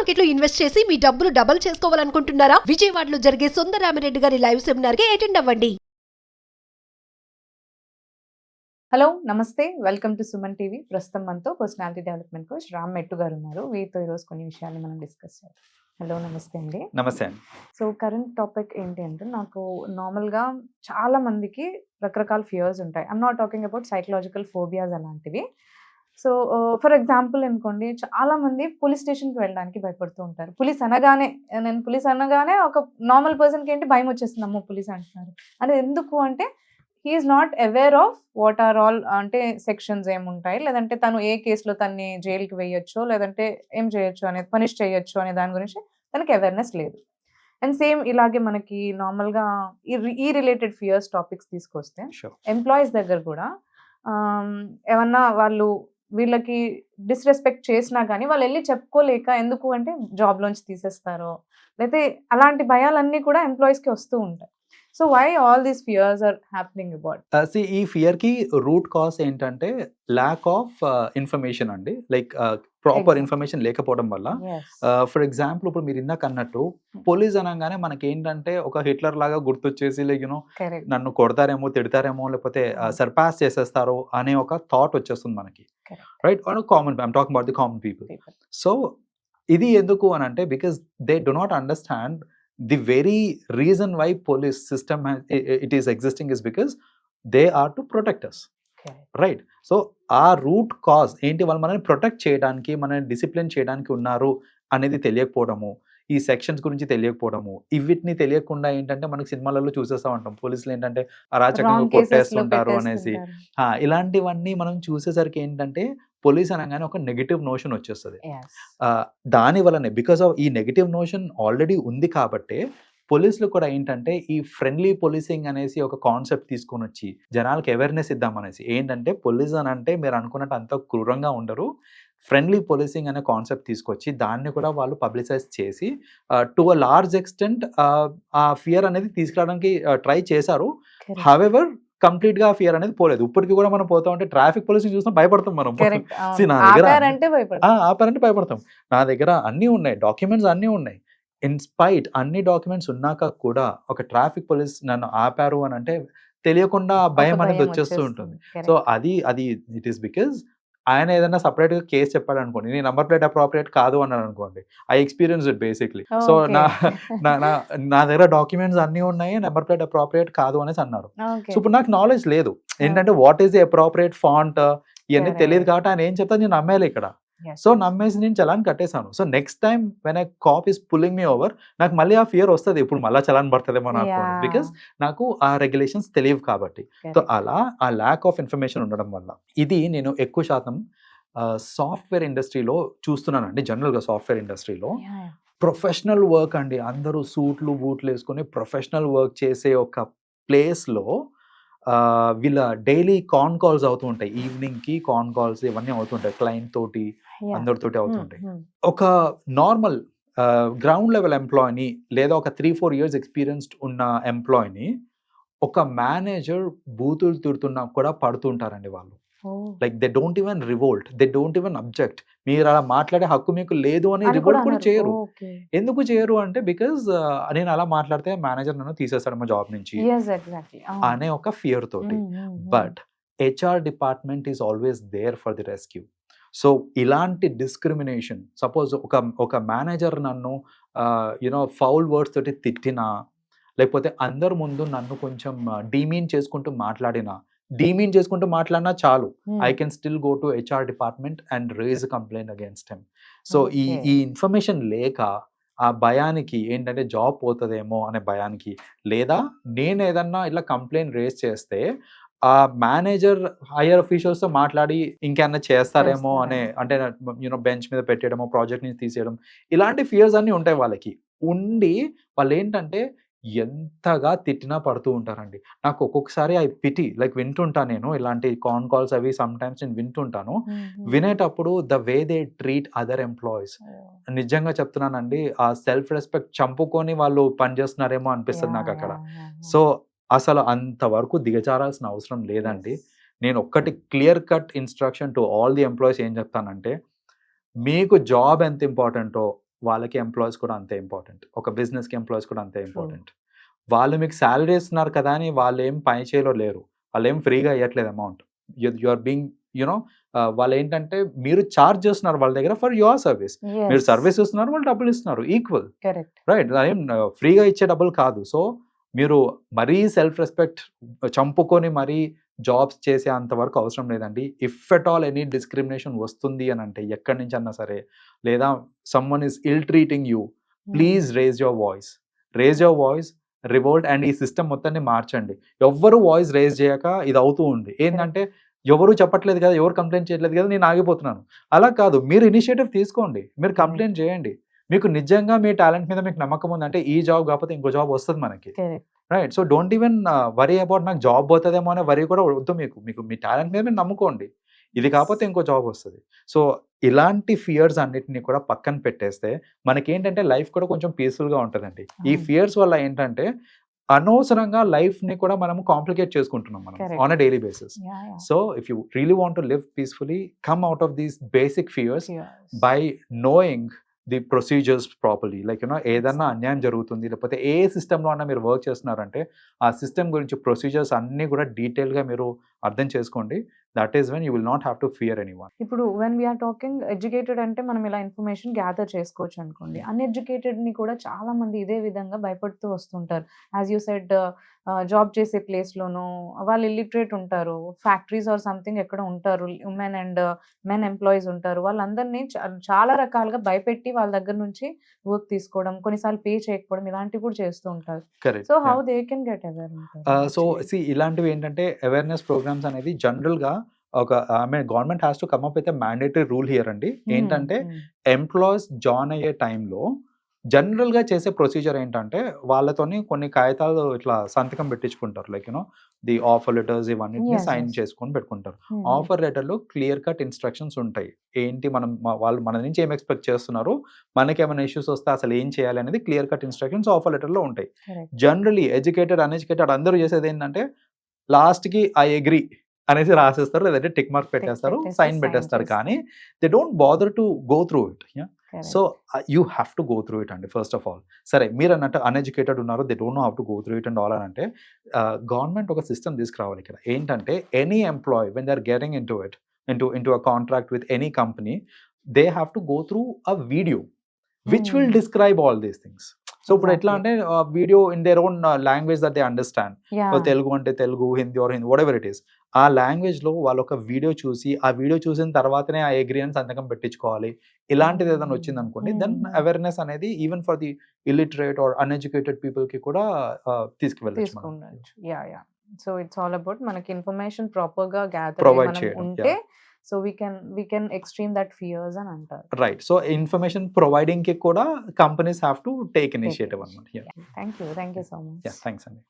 Market లో invest చేసి మీ డబ్బులు డబుల్ చేసుకోవాలనుకుంటున్నారా? విజయవాడలో జరిగే సుందరరామిరెడ్డి గారి లైవ్ సెమినార్ కి అటెండ్ అవ్వండి. హలో నమస్తే, వెల్కమ్ టు సుమన్ టీవీ. ప్రస్తుతం మనతో పర్సనాలిటీ డెవలప్మెంట్ కోచ్ రామ్ మెట్టు గారు ఉన్నారు. వీరితో ఈరోజు కొన్ని విషయాలు మనం డిస్కస్ చేద్దాం. హలో నమస్తే అండి. నమస్తే అండి. సో కరెంట్ టాపిక్ ఏంటి అంటే, నాకు నార్మల్గా చాలా మందికి రకరకాల ఫియర్స్ ఉంటాయి. I'm not talking about psychological phobias అలాంటివి. సో ఫర్ ఎగ్జాంపుల్ అనుకోండి, చాలా మంది పోలీస్ స్టేషన్కి వెళ్ళడానికి భయపడుతూ ఉంటారు. నేను పోలీస్ అనగానే ఒక నార్మల్ పర్సన్కి ఏంటి భయం వచ్చేస్తుంది, అమ్మో పోలీస్ అంటున్నారు అని. ఎందుకు అంటే he's not aware of what are all అంటే సెక్షన్స్ ఏముంటాయి, లేదంటే తను ఏ కేసులో తన్ని జైలుకి వేయొచ్చో, లేదంటే ఏం చేయొచ్చు అనేది, పనిష్ చేయొచ్చు అనే దాని గురించి తనకి అవేర్నెస్ లేదు. అండ్ సేమ్ ఇలాగే మనకి నార్మల్గా ఈ రిలేటెడ్ ఫియర్స్ టాపిక్స్ తీసుకొస్తే ఎంప్లాయీస్ దగ్గర కూడా ఏమన్నా వీళ్ళకి డిస్రెస్పెక్ట్ చేసినా కానీ వాళ్ళు వెళ్ళి చెప్పుకోలేక, ఎందుకు అంటే జాబ్లోంచి తీసేస్తారో, లేకపోతే అలాంటి భయాలన్నీ కూడా ఎంప్లాయీస్కి వస్తూ ఉంటాయి. So why all these fears are happening about? ఈ ఫియర్ కి రూట్ కాజ్ ఏంటంటే ల్యాక్ ఆఫ్ ఇన్ఫర్మేషన్ అండి. లైక్ ప్రాపర్ ఇన్ఫర్మేషన్ లేకపోవడం వల్ల. ఫర్ ఎగ్జాంపుల్, ఇప్పుడు మీరు ఇందాక అన్నట్టు పోలీస్ అనగానే మనకి ఏంటంటే ఒక హిట్లర్ లాగా గుర్తొచ్చేసి, లైక్ నన్ను కొడతారేమో, తిడతారేమో, లేకపోతే సర్పాస్ చేసేస్తారో అనే ఒక థాట్ వచ్చేస్తుంది మనకి, right? Common, I'm talking about the common people. So ఇది ఎందుకు అని అంటే, because they do not understand the very reason why police system it is existing is because they are to protect us, right? So our root cause ఏంటి, వాళ్ళు మనల్ని protect చేయడానికి, మనల్ని discipline చేయడానికి ఉన్నారు అనేది తెలియకపోవడము, ఈ సెక్షన్స్ గురించి తెలియకపోవడము, వీటిని తెలియకుండా ఏంటంటే మనకు సినిమాలలో చూసేస్తూ ఉంటాం, పోలీసులు ఏంటంటే అరాచకంగా కొట్టేస్తుంటారు అనేసి. ఇలాంటివన్నీ మనం చూసేసరికి ఏంటంటే పోలీస్ అనగానే ఒక నెగిటివ్ నోషన్ వచ్చేస్తుంది. దాని వల్లనే, బికాస్ ఆఫ్ ఈ నెగిటివ్ నోషన్ ఆల్రెడీ ఉంది కాబట్టి పోలీసులు కూడా ఏంటంటే ఈ ఫ్రెండ్లీ పోలీసింగ్ అనేసి ఒక కాన్సెప్ట్ తీసుకొని వచ్చి జనాలకు అవేర్నెస్ ఇద్దామనేసి, ఏంటంటే పోలీస్ అని అంటే మీరు అనుకున్నట్టు అంత క్రూరంగా ఉండరు, ఫ్రెండ్లీ పోలీసింగ్ అనే కాన్సెప్ట్ తీసుకొచ్చి దాన్ని కూడా వాళ్ళు పబ్లిసైజ్ చేసి టు అ లార్జ్ ఎక్స్టెంట్ ఆ ఫియర్ అనేది తీసుకురావడానికి ట్రై చేశారు. హవెవర్ కంప్లీట్ గా ఫియర్ అనేది పోలేదు. ఇప్పటికి కూడా మనం పోతా ఉంటే ట్రాఫిక్ పోలీసింగ్ చూసినా భయపడతాం మనం. నా దగ్గర ఆపారంటే భయపడతాం. నా దగ్గర అన్నీ ఉన్నాయి, డాక్యుమెంట్స్ అన్నీ ఉన్నాయి. ఇన్స్పైట్ అన్ని డాక్యుమెంట్స్ ఉన్నాక కూడా ఒక ట్రాఫిక్ పోలీస్ నన్ను ఆపారు అని అంటే తెలియకుండా భయం అనేది వచ్చేస్తూ ఉంటుంది. సో అది ఇట్ ఈస్ బికాజ్ ఆయన ఏదైనా సపరేట్గా కేసు చెప్పాడు అనుకోండి, నీ నంబర్ ప్లేట్ అప్రోప్రియేట్ కాదు అన్నాడు అనుకోండి, I experience it basically. So నా దగ్గర డాక్యుమెంట్స్ అన్నీ ఉన్నాయి, నెంబర్ ప్లేట్ అప్రోప్రియేట్ కాదు అనేసి అన్నారు. సో ఇప్పుడు నాకు నాలెడ్జ్ లేదు ఏంటంటే what is the appropriate font, ఇవన్నీ తెలియదు కాబట్టి ఆయన ఏం చెప్తా నేను నమ్మేయాలి ఇక్కడ. సో నమ్మేసి నేను చలాన్ కట్టేశాను. So next time when a cop is pulling me over, నాకు మళ్ళీ ఆ ఫియర్ వస్తుంది, ఇప్పుడు మళ్ళీ చలాన్ పడుతుందేమో నాకు, బికాస్ నాకు ఆ రెగ్యులేషన్స్ తెలియవు కాబట్టి. సో అలా ఆ ల్యాక్ ఆఫ్ ఇన్ఫర్మేషన్ ఉండడం వల్ల ఇది నేను ఎక్కువ శాతం సాఫ్ట్వేర్ ఇండస్ట్రీలో చూస్తున్నానండి. జనరల్గా సాఫ్ట్వేర్ ఇండస్ట్రీలో ప్రొఫెషనల్ వర్క్ అండి, అందరూ సూట్లు బూట్లు వేసుకొని ప్రొఫెషనల్ వర్క్ చేసే ఒక ప్లేస్లో వీళ్ళ డైలీ కాన్ కాల్స్ అవుతూ ఉంటాయి, ఈవినింగ్కి కాన్ కాల్స్ ఇవన్నీ అవుతుంటాయి, క్లయింట్ తోటి అందరితోటి అవుతుంటాయి. ఒక నార్మల్ గ్రౌండ్ లెవెల్ ఎంప్లాయీని లేదా ఒక 3-4 years ఎక్స్పీరియన్స్డ్ ఉన్న ఎంప్లాయీని ఒక మేనేజర్ బూతులు తిడుతున్నా కూడా పడుతుంటారండి వాళ్ళు. Like they don't even revolt, they don't even object. మీరు అలా మాట్లాడే హక్కు మీకు లేదు అని రివోల్ట్ కూడా చేయరు. ఎందుకు చేయరు అంటే బికాజ్ నేను అలా మాట్లాడితే మేనేజర్ నన్ను తీసేస్తాడు మా జాబ్ నుంచి అనే ఒక ఫియర్ తోటి. But HR department is always there for the rescue. So ఇలాంటి డిస్క్రిమినేషన్, సపోజ్ ఒక మేనేజర్ నన్ను ఫౌల్ వర్డ్స్ తోటి తిట్టినా, లేకపోతే అందరి ముందు నన్ను కొంచెం డీమీన్ చేసుకుంటూ మాట్లాడినా చాలు, I can still go to HR department and raise complaint against him. So ఈ ఇన్ఫర్మేషన్ లేక ఆ భయానికి ఏంటంటే జాబ్ పోతుందేమో అనే భయానికి, లేదా నేను ఏదన్నా ఇట్లా కంప్లైంట్ రేజ్ చేస్తే ఆ మేనేజర్ హైయర్ అఫీషియల్స్తో మాట్లాడి ఇంకేమన్నా చేస్తారేమో అనే, అంటే బెంచ్ మీద పెట్టేయడమో, ప్రాజెక్ట్ నుంచి తీసేయడం, ఇలాంటి ఫియర్స్ అన్నీ ఉంటాయి వాళ్ళకి. ఉండి వాళ్ళు ఏంటంటే ఎంతగా తిట్టినా పడుతూ ఉంటారండి. నాకు ఒక్కొక్కసారి ఐ పిటి, లైక్ వింటుంటాను నేను ఇలాంటి కాన్ కాల్స్ అవి సమ్ టైమ్స్ నేను వింటుంటాను. వినేటప్పుడు the way they treat other employees, నిజంగా చెప్తున్నానండి, ఆ సెల్ఫ్ రెస్పెక్ట్ చంపుకొని వాళ్ళు పనిచేస్తున్నారేమో అనిపిస్తుంది నాకు అక్కడ. సో అసలు అంతవరకు దిగజారాల్సిన అవసరం లేదండి. నేను ఒక్కటి clear cut instruction to all the employees ఏం చెప్తానంటే, మీకు జాబ్ ఎంత ఇంపార్టెంటో వాళ్ళకి ఎంప్లాయీస్ కూడా అంతే ఇంపార్టెంట్. ఒక బిజినెస్కి ఎంప్లాయీస్ కూడా అంతే ఇంపార్టెంట్. వాళ్ళు మీకు శాలరీ ఇస్తున్నారు కదా అని వాళ్ళు ఏం పని చేయలో లేరు, వాళ్ళు ఏం ఫ్రీగా ఇవ్వట్లేదు amount. You are being you know వాళ్ళు ఏంటంటే మీరు ఛార్జ్ చేస్తున్నారు వాళ్ళ దగ్గర ఫర్ యువర్ సర్వీస్. మీరు సర్వీస్ ఇస్తున్నారు, వాళ్ళు డబ్బులు ఇస్తున్నారు, ఈక్వల్, రైట్? అదేం ఫ్రీగా ఇచ్చే డబ్బులు కాదు. సో మీరు మరీ సెల్ఫ్ రెస్పెక్ట్ చంపుకొని మరీ జాబ్స్ చేసే అంతవరకు అవసరం లేదండి. If at all any discrimination వస్తుంది అని అంటే ఎక్కడి నుంచి అన్నా సరే, లేదా someone is ill treating you, please raise your voice, revolt and ఈ సిస్టమ్ మొత్తాన్ని మార్చండి. ఎవ్వరు వాయిస్ రేజ్ చేయక ఇది అవుతూ ఉంది. ఏంటంటే ఎవరు చెప్పట్లేదు కదా, ఎవరు కంప్లైంట్ చేయట్లేదు కదా, నేను ఆగిపోతున్నాను. అలా కాదు, మీరు ఇనిషియేటివ్ తీసుకోండి, మీరు కంప్లైంట్ చేయండి. మీకు నిజంగా మీ టాలెంట్ మీద మీకు నమ్మకం ఉందంటే ఈ జాబ్ కాకపోతే ఇంకో జాబ్ వస్తుంది మనకి, right? So don't even worry about నాకు జాబ్ పోతుందేమో అనే వరీ కూడా వద్దు. మీకు మీ టాలెంట్ మీద మీరు నమ్ముకోండి, ఇది కాకపోతే ఇంకో జాబ్ వస్తుంది. సో ఇలాంటి ఫియర్స్ అన్నిటిని కూడా పక్కన పెట్టేస్తే మనకేంటంటే లైఫ్ కూడా కొంచెం పీస్ఫుల్గా ఉంటుందండి. ఈ ఫియర్స్ వల్ల ఏంటంటే అనవసరంగా లైఫ్ ని కూడా మనం కాంప్లికేట్ చేసుకుంటున్నాం మనం on a daily basis. So if you really want to live peacefully, come out of these basic fears by knowing the procedures properly. Like you know ఏదన్నా అన్యాయం జరుగుతుంది, లేకపోతే ఏ సిస్టంలో అన్నా మీరు వర్క్ చేస్తున్నారంటే ఆ సిస్టమ్ గురించి ప్రొసీజర్స్ అన్నీ కూడా డీటెయిల్గా మీరు అర్థం చేసుకోండి. That is when you will not have to fear anyone. ఇప్పుడు వెన్ వీఆర్ టాకింగ్ ఎడ్యుకేటెడ్ అంటే మనం ఇలా ఇన్ఫర్మేషన్ గ్యాదర్ చేసుకోవచ్చు అనుకోండి. అన్ఎడ్యుకేటెడ్ ని కూడా చాలా మంది ఇదే విధంగా భయపడుతూ వస్తుంటారు. యాజ్ యూ సెడ్, జాబ్ చేసే ప్లేస్లోనూ వాళ్ళు ఇల్లిటరేట్ ఉంటారు, ఫ్యాక్టరీస్ ఆర్ సంథింగ్ ఎక్కడ ఉంటారు, ఉమెన్ అండ్ మెన్ ఎంప్లాయీస్ ఉంటారు. వాళ్ళందరినీ చాలా రకాలుగా భయపెట్టి వాళ్ళ దగ్గర నుంచి వర్క్ తీసుకోవడం, కొన్నిసార్లు పే చేయకపోవడం, ఇలాంటివి కూడా చేస్తూ ఉంటారు. So how they can get aware? So ఇలాంటివి ఏంటంటే అవేర్నెస్ ప్రోగ్రామ్స్ అనేది జనరల్గా government has to come up with a mandatory rule here అండి. ఏంటంటే ఎంప్లాయీస్ జాయిన్ అయ్యే టైంలో జనరల్గా చేసే ప్రొసీజర్ ఏంటంటే వాళ్ళతోని కొన్ని కాగితాలు ఇట్లా సంతకం పెట్టించుకుంటారు. Like you know the offer letters ఇవన్నిటిని సైన్ చేసుకొని పెట్టుకుంటారు. ఆఫర్ లెటర్లో క్లియర్ కట్ ఇన్స్ట్రక్షన్స్ ఉంటాయి. ఏంటి వాళ్ళు మన నుంచి ఏం ఎక్స్పెక్ట్ చేస్తున్నారు, మనకి ఏమైనా ఇష్యూస్ వస్తే అసలు ఏం చేయాలి అనేది క్లియర్ కట్ ఇన్స్ట్రక్షన్స్ ఆఫర్ లెటర్లో ఉంటాయి. జనరలీ ఎడ్యుకేటెడ్ అన్ఎడ్యుకేటెడ్ అందరూ చేసేది ఏంటంటే లాస్ట్కి ఐ అగ్రీ అనేసి రాసేస్తారు, లేదంటే టిక్ మార్క్ పెట్టేస్తారు, సైన్ పెట్టేస్తారు. కానీ they don't bother to go through it. So you have to go through it అండి. ఫస్ట్ ఆఫ్ ఆల్, సరే మీరు అన్నట్టు అన్ఎడ్యుకేటెడ్ ఉన్నారు, they don't know how to go through it and all అని అంటే గవర్నమెంట్ ఒక సిస్టమ్ తీసుకురావాలి ఇక్కడ. ఏంటంటే any employee when they are getting into a contract with any company, they have to go through a video which will describe all these things. So ఇప్పుడు ఎట్లా అంటే video in their own language that they understand. Telugu అంటే Telugu, Hindi or Hindi, whatever it is, ఆ language లో వాళ్ళు ఒక video చూసి, ఆ వీడియో చూసిన తర్వాతనే ఆ అగ్రీ అని సంతకం పెట్టించుకోవాలి. ఇలాంటిది ఏదైనా వచ్చింది అనుకోండి, దెన్ అవేర్నెస్ అనేది even for the illiterate or uneducated people కి కూడా తీసుకువెళ్ళచ్చు. సో ఇట్స్ ఆల్ అబౌట్ మనకి ఇన్ఫర్మేషన్ ప్రాపర్ గా గ్యాదర్ ఉంటే, సో we can extreme that fears అని అంటారు. రైట్. సో ఇన్ఫర్మేషన్ ప్రొవైడింగ్ కి కూడా companies have to take initiative అన్నమాట. Thank you so much. Thanks అండి.